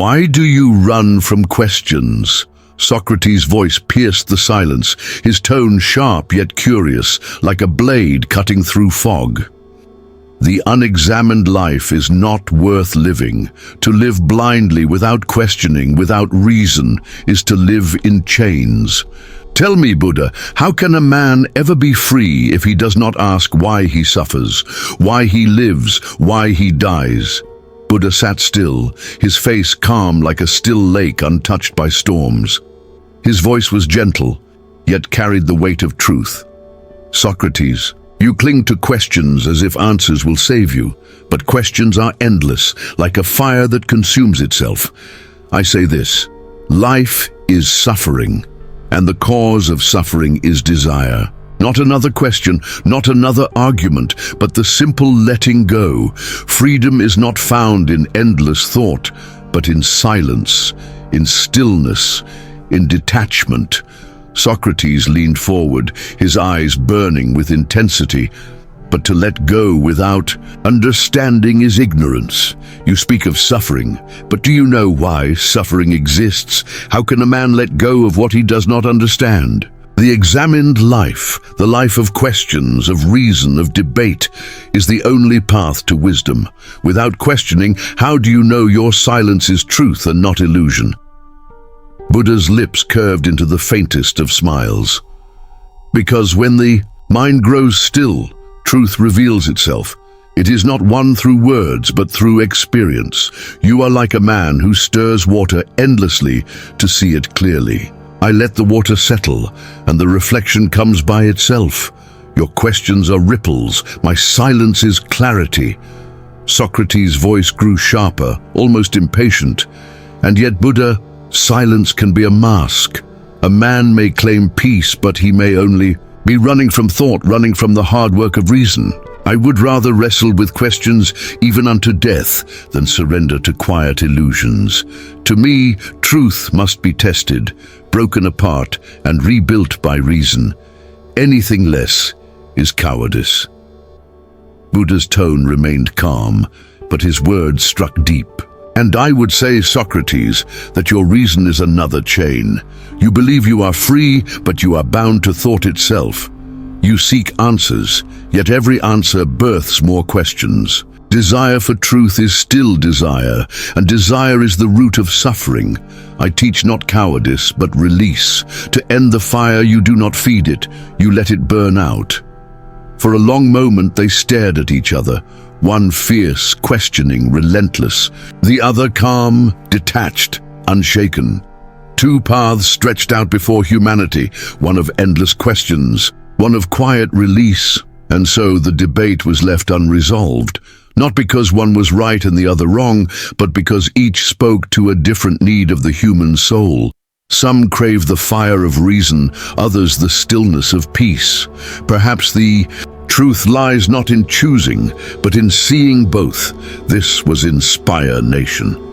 Why do you run from questions? Socrates' voice pierced the silence, his tone sharp yet curious, like a blade cutting through fog. The unexamined life is not worth living. To live blindly, without questioning, without reason, is to live in chains. Tell me, Buddha, how can a man ever be free if he does not ask why he suffers, why he lives, why he dies? Buddha sat still, his face calm like a still lake untouched by storms. His voice was gentle, yet carried the weight of truth. Socrates, you cling to questions as if answers will save you, but questions are endless, like a fire that consumes itself. I say this: life is suffering, and the cause of suffering is desire. Not another question, not another argument, but the simple letting go. Freedom is not found in endless thought, but in silence, in stillness, in detachment. Socrates leaned forward, his eyes burning with intensity. But to let go without understanding is ignorance. You speak of suffering, but do you know why suffering exists? How can a man let go of what he does not understand? The examined life, the life of questions, of reason, of debate, is the only path to wisdom. Without questioning, how do you know your silence is truth and not illusion? Buddha's lips curved into the faintest of smiles. Because when the mind grows still, truth reveals itself. It is not won through words, but through experience. You are like a man who stirs water endlessly to see it clearly. I let the water settle, and the reflection comes by itself. Your questions are ripples, my silence is clarity. Socrates' voice grew sharper, almost impatient. And yet, Buddha, silence can be a mask. A man may claim peace, but he may only be running from thought, running from the hard work of reason. I would rather wrestle with questions even unto death than surrender to quiet illusions. To me, truth must be tested, broken apart, and rebuilt by reason. Anything less is cowardice. Buddha's tone remained calm, but his words struck deep. And I would say, Socrates, that your reason is another chain. You believe you are free, but you are bound to thought itself. You seek answers, yet every answer births more questions. Desire for truth is still desire, and desire is the root of suffering. I teach not cowardice, but release. To end the fire, you do not feed it, you let it burn out. For a long moment they stared at each other, one fierce, questioning, relentless, the other calm, detached, unshaken. Two paths stretched out before humanity, one of endless questions, one of quiet release. And so the debate was left unresolved, not because one was right and the other wrong, but because each spoke to a different need of the human soul. Some crave the fire of reason, others the stillness of peace. Perhaps the truth lies not in choosing, but in seeing both. This was Inspire Nation.